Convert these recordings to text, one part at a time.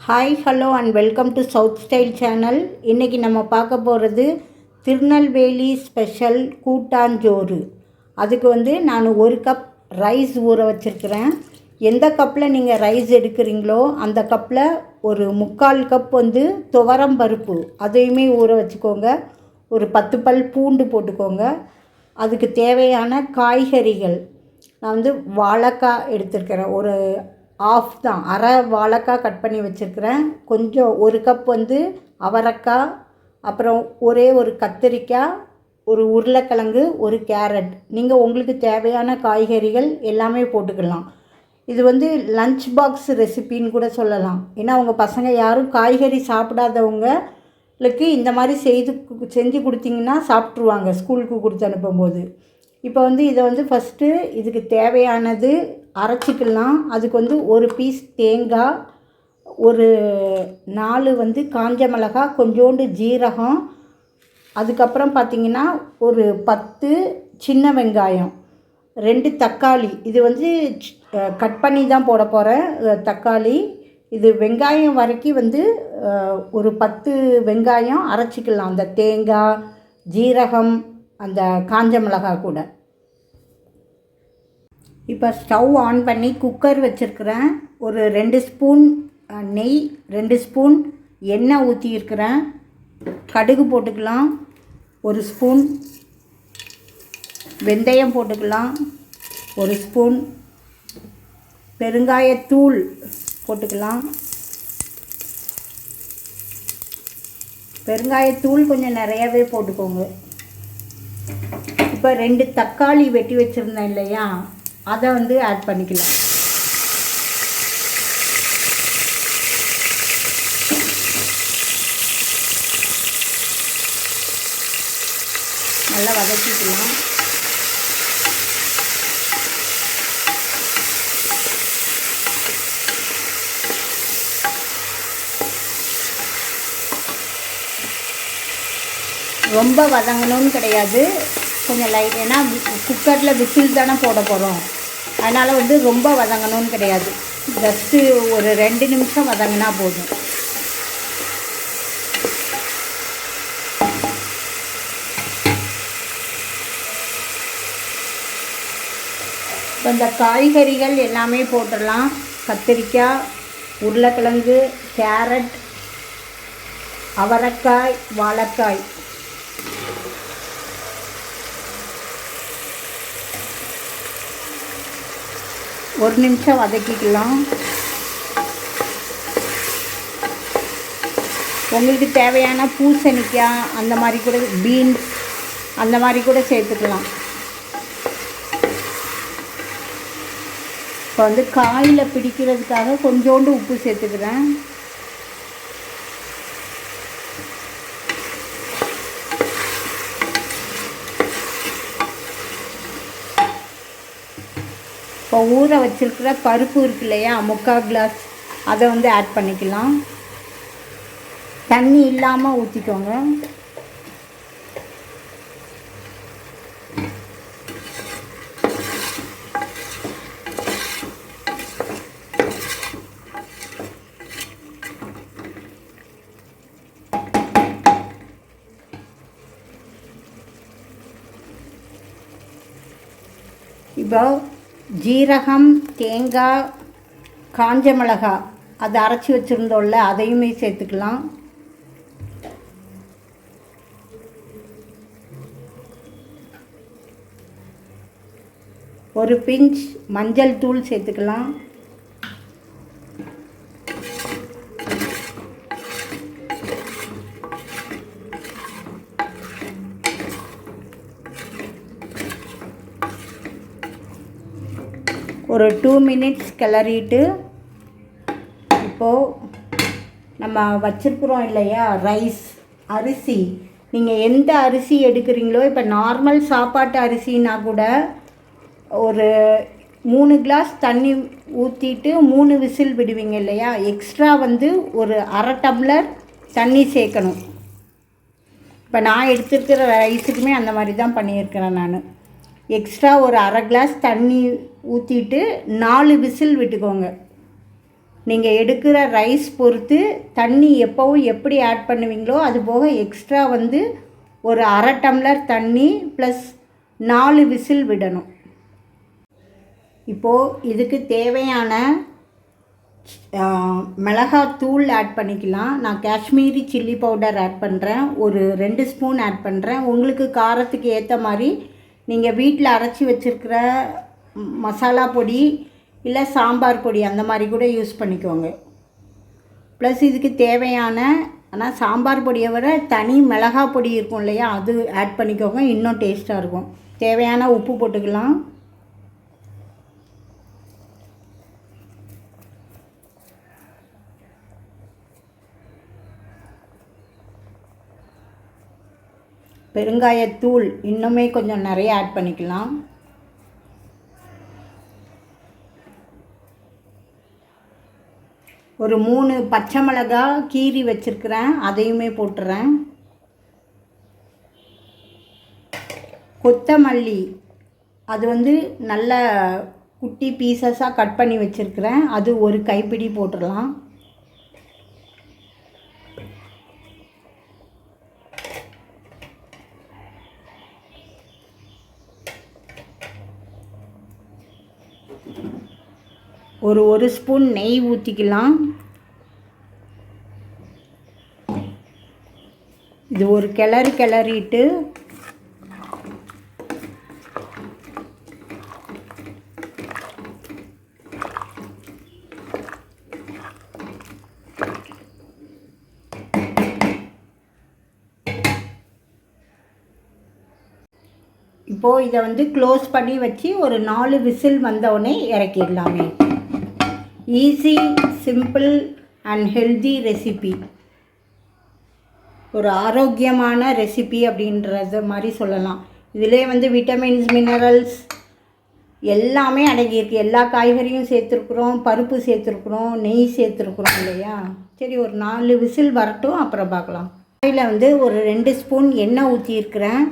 Hi hello and welcome to south style channel. இன்றைக்கி நம்ம பார்க்க போகிறது திருநெல்வேலி ஸ்பெஷல் கூட்டாஞ்சோறு. அதுக்கு நான் 1 கப் ரைஸ் ஊற வச்சுருக்கிறேன். எந்த கப்பில் நீங்கள் ரைஸ் எடுக்கிறீங்களோ அந்த கப்பில் ஒரு 3/4 கப் துவரம் பருப்பு அதையுமே ஊற வச்சுக்கோங்க. ஒரு 10 பல் பூண்டு போட்டுக்கோங்க. அதுக்கு தேவையான காய்கறிகள் நான் வாழைக்காய் எடுத்துருக்கிறேன். ஒரு தான் அரை வாழைக்காய் கட் பண்ணி வச்சுருக்கிறேன். கொஞ்சம் 1 கப் அவரைக்காய், அப்புறம் ஒரே ஒரு கத்திரிக்காய், ஒரு உருளைக்கிழங்கு, ஒரு கேரட். நீங்கள் உங்களுக்கு தேவையான காய்கறிகள் எல்லாமே போட்டுக்கலாம். இது லஞ்ச் பாக்ஸ் ரெசிபின்னு கூட சொல்லலாம். ஏன்னா உங்கள் பசங்க யாரும் காய்கறி சாப்பிடாதவங்களுக்கு இந்த மாதிரி செஞ்சு கொடுத்தீங்கன்னா சாப்பிட்ருவாங்க ஸ்கூலுக்கு கொடுத்து அனுப்பும்போது. இப்போ இதை ஃபஸ்ட்டு இதுக்கு தேவையானது அரைச்சிக்கலாம். அதுக்கு ஒரு பீஸ் தேங்காய், ஒரு 4 காஞ்ச மிளகாய், கொஞ்சோண்டு ஜீரகம், அதுக்கப்புறம் பார்த்திங்கன்னா ஒரு 10 சின்ன வெங்காயம், 2 தக்காளி. இது கட் பண்ணி தான் போட போகிறேன் தக்காளி. இது வெங்காயம் வரைக்கும் ஒரு 10 வெங்காயம் அரைச்சிக்கலாம். அந்த தேங்காய், ஜீரகம், அந்த காஞ்ச மிளகாய் கூட. இப்போ ஸ்டவ் ஆன் பண்ணி குக்கர் வச்சுருக்கிறேன். ஒரு 2 ஸ்பூன் நெய், 2 ஸ்பூன் எண்ணெய் ஊற்றியிருக்கிறேன். கடுகு போட்டுக்கலாம். 1 ஸ்பூன் வெந்தயம் போட்டுக்கலாம். 1 ஸ்பூன் பெருங்காயத்தூள் போட்டுக்கலாம். பெருங்காயத்தூள் கொஞ்சம் நிறையவே போட்டுக்கோங்க. இப்போ 2 தக்காளி வெட்டி வச்சுருந்தேன் இல்லையா, அதை ஆட் பண்ணிக்கலாம். நல்லா வதக்கிக்கலாம். ரொம்ப வதங்கணும்னு கிடையாது, கொஞ்சம் லைட். ஏன்னா குக்கரில் விசில் தானே போட போகிறோம், அதனால் ரொம்ப வதங்கணும்னு கிடையாது. ஜஸ்ட்டு ஒரு 2 நிமிஷம் வதங்கினா போதும். இப்போ இந்த காய்கறிகள் எல்லாமே போட்டுடலாம். கத்திரிக்காய், உருளைக்கிழங்கு, கேரட், அவரைக்காய், வாழைக்காய். ஒரு நிமிஷம் வதக்கிக்கலாம். உங்களுக்கு தேவையான பூசணிக்காய், அந்த மாதிரி கூட, பீன்ஸ் அந்த மாதிரி கூட சேர்த்துக்கலாம். இப்போ காயில் பிடிக்கிறதுக்காக கொஞ்சோண்டு உப்பு சேர்த்துக்கிறேன். இப்போ ஊற வச்சுருக்கிற பருப்பு இருக்கு இல்லையா, 3/4 கிளாஸ், அதை ஆட் பண்ணிக்கலாம். தண்ணி இல்லாமல் ஊற்றிக்கோங்க. இப்போ ஜீரகம், தேங்காய், காஞ்ச மிளகாய் அதை அரைச்சி வச்சுருந்தோம்ல, அதையுமே சேர்த்துக்கலாம். ஒரு பிஞ்ச் மஞ்சள் தூள் சேர்த்துக்கலாம். ஒரு 2 மினிட்ஸ் கிளறிட்டு, இப்போது நம்ம வச்சுருக்குறோம் இல்லையா ரைஸ், அரிசி. நீங்கள் எந்த அரிசி எடுக்கிறீங்களோ, இப்போ நார்மல் சாப்பாட்டு அரிசினா கூட ஒரு 3 கிளாஸ் தண்ணி ஊற்றிட்டு 3 விசில் விடுவீங்க இல்லையா, எக்ஸ்ட்ரா ஒரு அரை டம்ளர் தண்ணி சேர்க்கணும். இப்போ நான் எடுத்துருக்கிற ரைஸுக்குமே அந்த மாதிரி தான் பண்ணியிருக்கிறேன் நான். எக்ஸ்ட்ரா ஒரு அரை கிளாஸ் தண்ணி ஊற்றிட்டு 4 விசில் விட்டுக்கோங்க. நீங்கள் எடுக்கிற ரைஸ் பொறுத்து தண்ணி எப்போவும் எப்படி ஆட் பண்ணுவீங்களோ அது போக எக்ஸ்ட்ரா வந்து ஒரு அரை டம்ளர் தண்ணி ப்ளஸ் 4 விசில் விடணும். இப்போது இதுக்கு தேவையான மிளகாத்தூள் ஆட் பண்ணிக்கலாம். நான் காஷ்மீரி சில்லி பவுடர் ஆட் பண்ணுறேன், ஒரு 2 ஸ்பூன் ஆட் பண்ணுறேன். உங்களுக்கு காரத்துக்கு ஏற்ற மாதிரி நீங்கள் வீட்டில் அரைச்சி வச்சுருக்கிற மசாலா பொடி இல்லை சாம்பார் பொடி அந்த மாதிரி கூட யூஸ் பண்ணிக்கோங்க. ப்ளஸ் இதுக்கு தேவையான, ஆனால் சாம்பார் பொடியை விட தனி மிளகா பொடி இருக்கும் இல்லையா, அது ஆட் பண்ணிக்கோங்க, இன்னும் டேஸ்ட்டாக இருக்கும். தேவையான உப்பு போட்டுக்கலாம். பெருங்காயத்தூள் இன்னுமே கொஞ்சம் நிறைய ஆட் பண்ணிக்கலாம். ஒரு 3 பச்சை மிளகா கீறி வச்சுருக்கிறேன், அதையுமே போட்டுறேன். கொத்தமல்லி அது வந்து நல்ல குட்டி பீசஸாக கட் பண்ணி வச்சுருக்கிறேன், அது ஒரு கைப்பிடி போட்டுடலாம். ஒரு ஸ்பூன் நெய் ஊற்றிக்கலாம். இது ஒரு கிளறிட்டு இப்போது இதை வந்து க்ளோஸ் பண்ணி வச்சு ஒரு 4 விசில் வந்தவுடனே இறக்கிடலாமே. Easy, simple and healthy recipe, ஒரு ஆரோக்கியமான ரெசிபி அப்படின்றது மாதிரி சொல்லலாம். இதிலே வந்து விட்டமின்ஸ், மினரல்ஸ் எல்லாமே அடங்கியிருக்கு. எல்லா காய்கறியும் சேர்த்துருக்குறோம், பருப்பு சேர்த்துருக்குறோம், நெய் சேர்த்துருக்குறோம் இல்லையா. சரி, ஒரு 4 விசில் வரட்டும், அப்புறம் பார்க்கலாம். அதில் வந்து ஒரு 2 ஸ்பூன் எண்ணெய் ஊற்றியிருக்கிறேன்,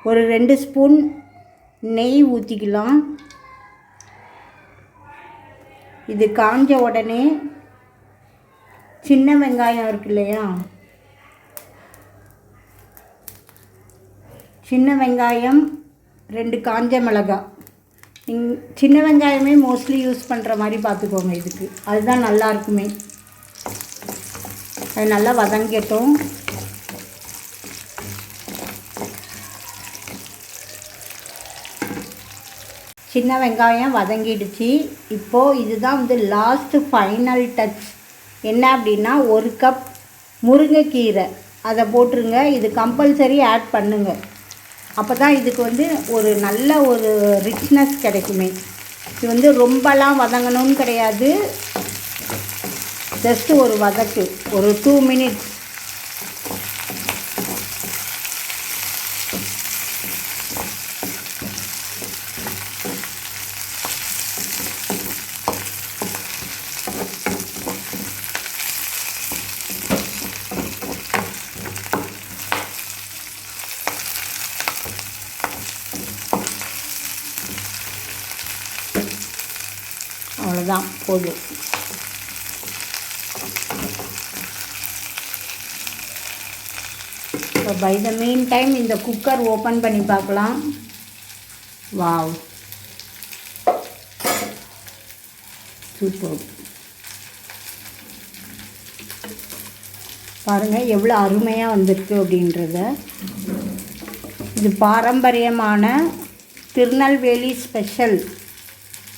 ஒரு 2 ஸ்பூன் நெய் ஊற்றிக்கலாம். இது காஞ்ச உடனே சின்ன வெங்காயம் இருக்கு இல்லையா, சின்ன வெங்காயம் 2 காஞ்ச மிளகாய். சின்ன வெங்காயமே மோஸ்ட்லி யூஸ் பண்ணுற மாதிரி பார்த்துக்கோங்க, இதுக்கு அதுதான் நல்லா இருக்குமே. அது நல்லா வதங்கட்டும். சின்ன வெங்காயம் வதங்கிடுச்சு. இப்போது இதுதான் வந்து லாஸ்ட்டு ஃபைனல் டச். என்ன அப்படின்னா, 1 கப் முருங்கைக்கீரை அதை போட்டுருங்க. இது கம்பல்சரி ஆட் பண்ணுங்க, அப்போ தான் இதுக்கு வந்து ஒரு நல்ல ஒரு ரிச்னஸ் கிடைக்குமே. இது வந்து ரொம்பலாம் வதங்கணும்னு கிடையாது, ஜஸ்ட்டு ஒரு வதக்கு, ஒரு 2 மினிட்ஸ். அவ்வளோதான், போதும். இப்போ பை த மீன் டைம் இந்த குக்கர் ஓப்பன் பண்ணி பார்க்கலாம். Wow, super. பாருங்கள் எவ்வளோ அருமையாக வந்திருக்கு அப்படின்றத. இது பாரம்பரியமான திருநெல்வேலி ஸ்பெஷல்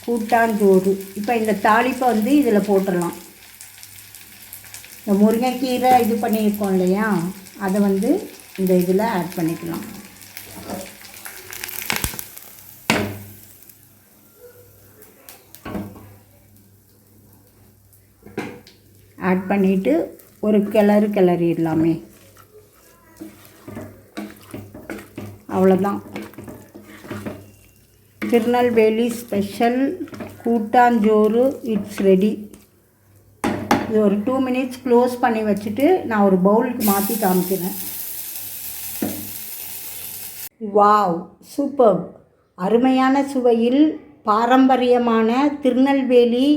கூட்டாஞ்சோறு. இப்போ இந்த தாளிப்பை வந்து இதில் போட்டுடலாம். இந்த முருங்கைக்கீரை இது பண்ணியிருக்கோம் இல்லையா, அதை வந்து இந்த இதில் ஆட் பண்ணிக்கலாம். ஆட் பண்ணிவிட்டு ஒரு கிளறிடலாமே. அவ்வளோதான், திருநெல்வேலி ஸ்பெஷல் கூட்டாஞ்சோறு இட்ஸ் ரெடி. இது ஒரு 2 மினிட்ஸ் க்ளோஸ் பண்ணி வச்சுட்டு நான் ஒரு பவுலுக்கு மாற்றி காமிக்கிறேன். Wow, super. அருமையான சுவையில் பாரம்பரியமான திருநெல்வேலி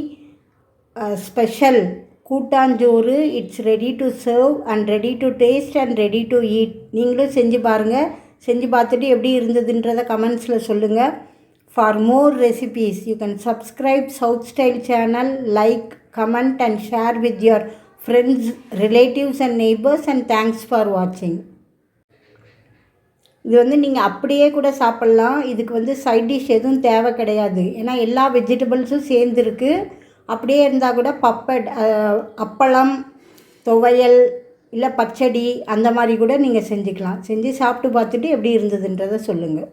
ஸ்பெஷல் கூட்டாஞ்சோறு. It's ready to serve and ready to taste and ready to eat. நீங்களும் செஞ்சு பாருங்கள். செஞ்சு பார்த்துட்டு எப்படி இருந்ததுன்றதை கமெண்ட்ஸில் சொல்லுங்கள். For more recipes you can subscribe south style channel, like, comment and share with your friends, relatives and neighbours and thanks for வாட்சிங். இது நீங்கள் அப்படியே கூட சாப்பிட்லாம். இதுக்கு சைட் டிஷ் எதுவும் தேவை கிடையாது. ஏன்னா எல்லா வெஜிடபிள்ஸும் சேர்ந்துருக்கு. அப்படியே இருந்தால் கூட பப்பட், அப்பளம், துவையல் இல்லை பச்சடி அந்த மாதிரி கூட நீங்கள் செஞ்சுக்கலாம். செஞ்சு சாப்பிட்டு பார்த்துட்டு எப்படி இருந்ததுன்றதை சொல்லுங்கள்.